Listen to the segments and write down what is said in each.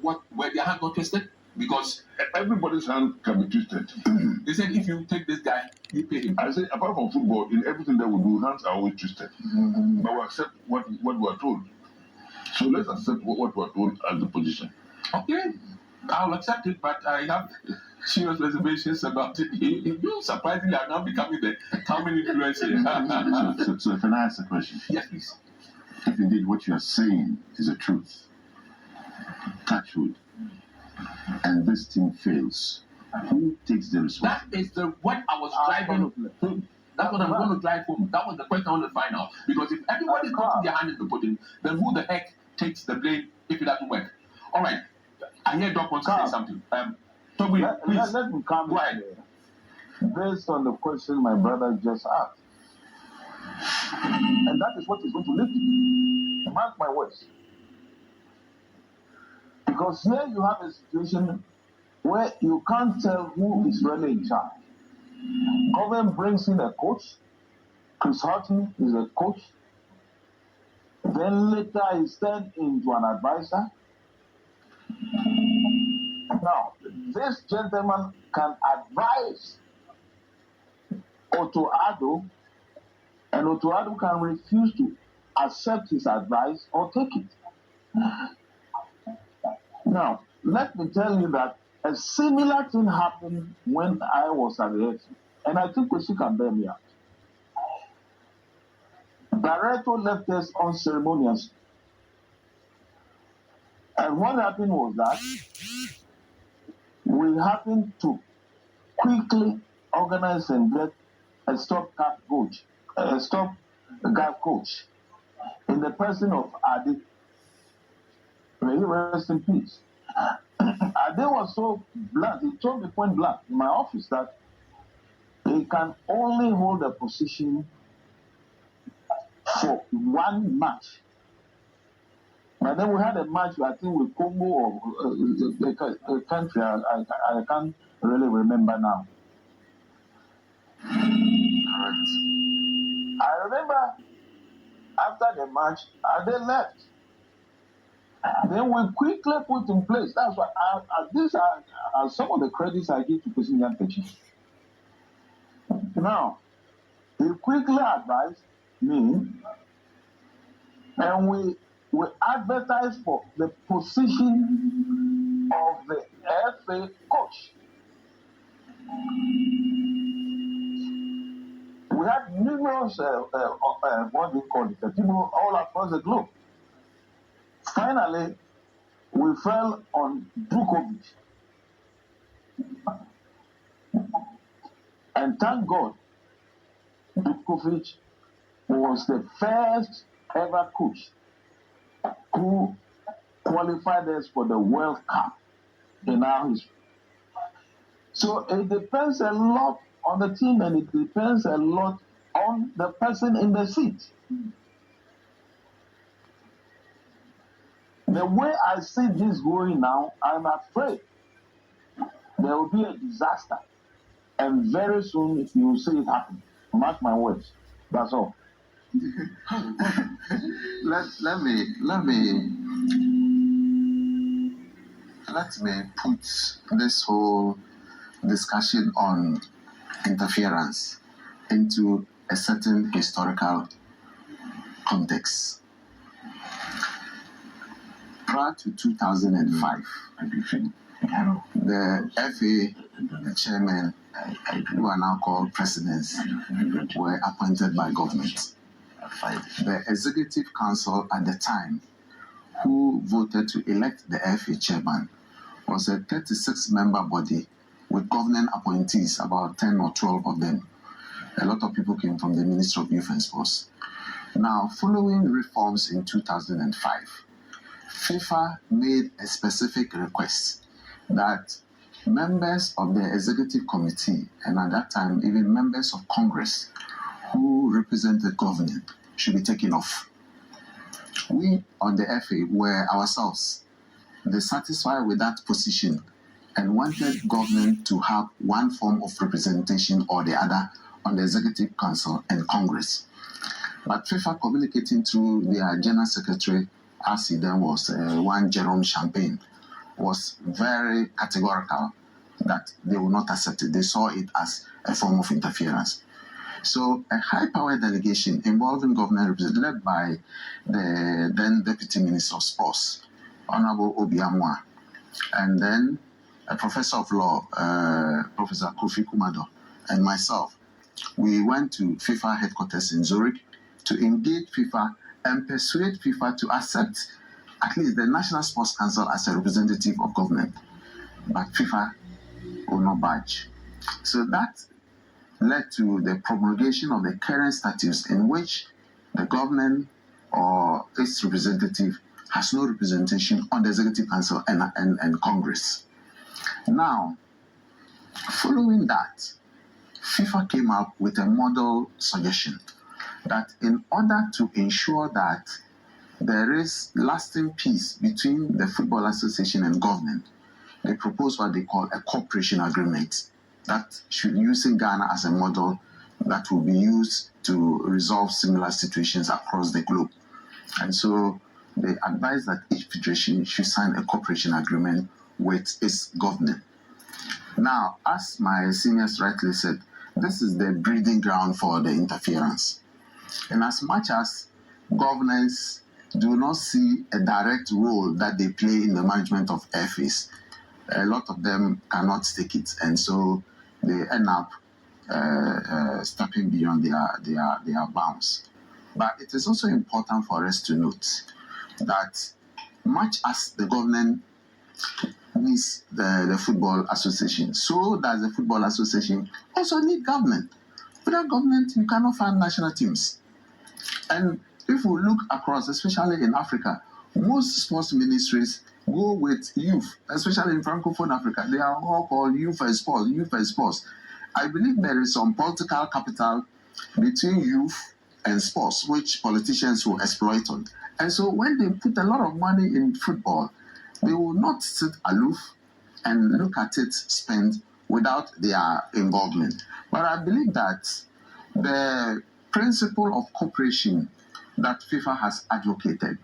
where their hand got twisted? Because everybody's hand can be twisted. They said if you take this guy, you pay him. I say apart from football, in everything that we do, hands are always twisted. But we accept what we are told. So let's accept what we are told as the position. Okay, I'll accept it, but I have serious reservations about it. You surprisingly are now becoming the common influencer. So can I ask a question? Yes, please. If indeed what you are saying is the truth, touch wood, and this thing fails, who takes the responsibility? That is what I was driving home. That's what I'm going to drive home. That was the question I want to find out. Because if everybody's putting their hand in the pudding, then who the heck takes the blame if it doesn't work? All right. I hear Doc wants to say something. Toby, please. Let me come Go ahead. Based on the question my brother just asked. And that is what is going to lead to. Mark my words. Because here you have a situation where you can't tell who is really in charge. Government brings in a coach. Chris Houghton is a coach. Then later he's turned into an advisor. Now, this gentleman can advise Otto Addo, and Otto Addo can refuse to accept his advice or take it. Now, let me tell you that a similar thing happened when I was at the FA, and I think Kwasi can bear me out. Barreto left us unceremoniously. And what happened was that we happened to quickly organize and get a stopgap coach in the person of Adi. May he rest in peace. Adi was so blunt, he told me point blank in my office that he can only hold a position for one match. But then we had a match, I think, with Congo or the country, I can't really remember now. Correct. I remember after the match, they left. Then we quickly put in place. That's why these are some of the credits I give to Kwasi Nyantakyi. Now, he quickly advised me, and we advertised for the position of the FA coach. We had numerous, what do you call it, people all across the globe. Finally, we fell on Djokovic. And thank God, Djokovic was the first ever coach who qualified us for the World Cup in our history. So it depends a lot on the team, and it depends a lot on the person in the seat. The way I see this going now, I'm afraid there will be a disaster. And very soon you will see it happen. Mark my words. That's all. Let me put this whole discussion on interference into a certain historical context. Prior to 2005, the FA chairman, who are now called presidents, were appointed by government. The executive council at the time, who voted to elect the FA chairman, was a 36-member body with governing appointees, about 10 or 12 of them. A lot of people came from the Ministry of Youth and Sports. Now, following reforms in 2005, FIFA made a specific request that members of the executive committee, and at that time even members of Congress who represented government, should be taken off. We on the FA were ourselves dissatisfied with that position and wanted government to have one form of representation or the other on the Executive Council and Congress. But FIFA, communicating through their General Secretary, as he then was one Jerome Champagne, was very categorical that they will not accept it. They saw it as a form of interference. So a high-power delegation involving government representatives led by the then Deputy Minister of Sports, Honorable Obiamwa, and then a professor of law, Professor Kofi Kumado, and myself, we went to FIFA headquarters in Zurich to engage FIFA and persuade FIFA to accept at least the National Sports Council as a representative of government. But FIFA will not budge. So that led to the promulgation of the current statutes in which the government or its representative has no representation on the Executive Council and Congress. Now, following that, FIFA came up with a model suggestion that in order to ensure that there is lasting peace between the Football Association and government, they proposed what they call a cooperation agreement that should using Ghana as a model that will be used to resolve similar situations across the globe. And so they advised that each federation should sign a cooperation agreement with its government. Now, as my seniors rightly said, this is the breeding ground for the interference. And as much as governments do not see a direct role that they play in the management of airfares, a lot of them cannot take it, and so they end up stepping beyond their bounds. But it is also important for us to note that much as the government needs the Football Association, so does the Football Association also need government. Without government, you cannot fund national teams. And if we look across, especially in Africa, most sports ministries go with youth, especially in Francophone Africa. They are all called youth and sports, youth and sports. I believe there is some political capital between youth and sports, which politicians will exploit on. And so when they put a lot of money in football, they will not sit aloof and look at it spent without their involvement. But I believe that the principle of cooperation that FIFA has advocated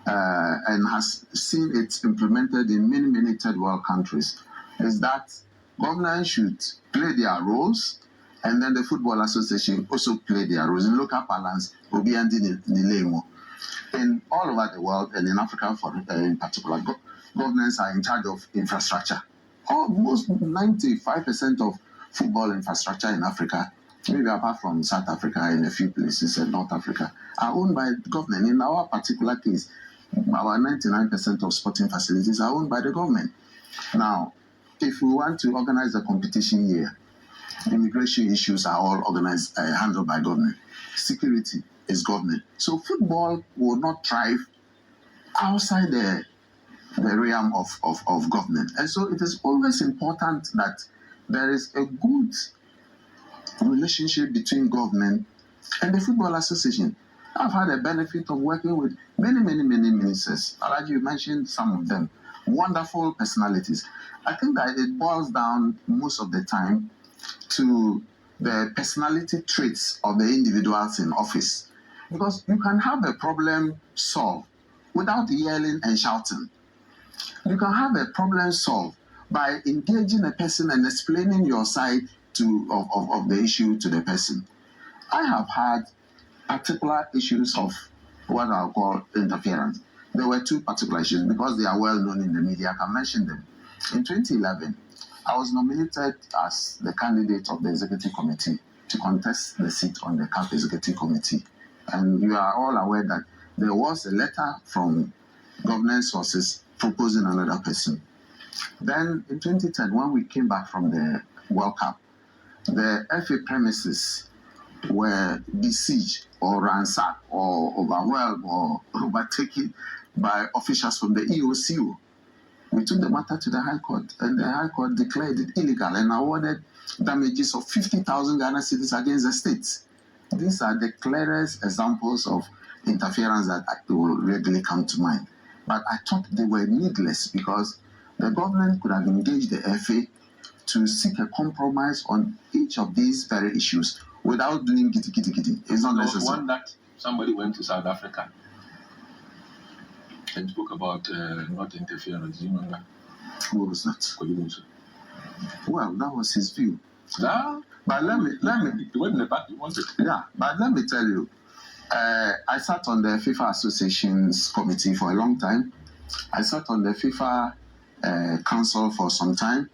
and has seen it implemented in many, many third world countries is that governments should play their roles, and then the Football Association also play their roles. In local parlance, Obiandi Nilemo. In all over the world, and in Africa in particular, governments are in charge of infrastructure. Almost 95% of football infrastructure in Africa, maybe apart from South Africa and a few places in North Africa, are owned by the government. In our particular case, about 99% of sporting facilities are owned by the government. Now, if we want to organize a competition here, immigration issues are all organized, handled by government. Security is government. So football will not thrive outside the realm of government. And so it is always important that there is a good relationship between government and the Football Association. I've had a benefit of working with many ministers. Alhaji, you mentioned some of them. Wonderful personalities. I think that it boils down most of the time to the personality traits of the individuals in office. Because you can have a problem solved without yelling and shouting. You can have a problem solved by engaging a person and explaining your side of the issue to the person. I have had particular issues of what I'll call interference. There were two particular issues because they are well known in the media. I can mention them. In 2011, I was nominated as the candidate of the executive committee to contest the seat on the CAF executive committee. And you are all aware that there was a letter from government sources proposing another person. Then in 2010, when we came back from the World Cup, the FA premises were besieged or ransacked or overwhelmed or overtaken by officials from the EOCO. We took the matter to the High Court, and the High Court declared it illegal and awarded damages of 50,000 Ghana cedis against the states. These are the clearest examples of interference that will readily come to mind. But I thought they were needless because the government could have engaged the FA to seek a compromise on each of these very issues without doing giddy. It's not necessary. One that somebody went to South Africa and spoke about not interference. Do you remember? Who was that? Well, that was his view. Nah, But let me. the way in the back, you want it. Yeah, but let me tell you, I sat on the FIFA Association's committee for a long time. I sat on the FIFA council for some time,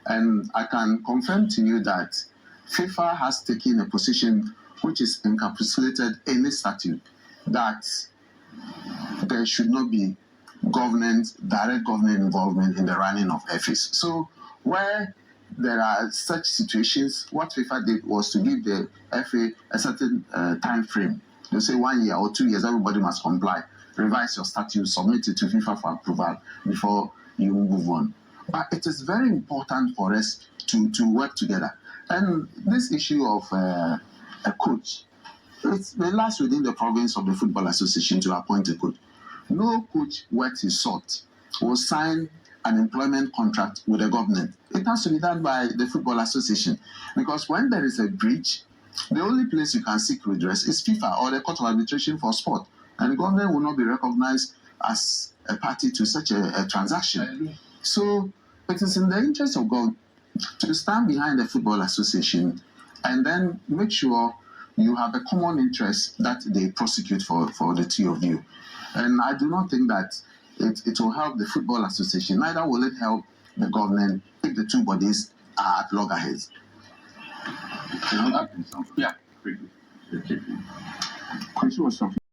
and I can confirm to you that FIFA has taken a position which is encapsulated in the statute that there should not be direct government involvement in the running of FAs. So where there are such situations, what FIFA did was to give the FA a certain time frame. They say 1 year or 2 years, everybody must comply, revise your statute, submit it to FIFA for approval before you move on. But it is very important for us to work together. And this issue of a coach, it lies within the province of the Football Association to appoint a coach. No coach worth his salt will sign an employment contract with the government. It has to be done by the Football Association, because when there is a breach, the only place you can seek redress is FIFA or the Court of Arbitration for Sport, and the government will not be recognized as a party to such a transaction. So it is in the interest of God to stand behind the Football Association and then make sure you have a common interest that they prosecute for the two of you. And I do not think that it will help the Football Association, neither will it help the government if the two bodies are at loggerheads. Yeah. Kwasi was talking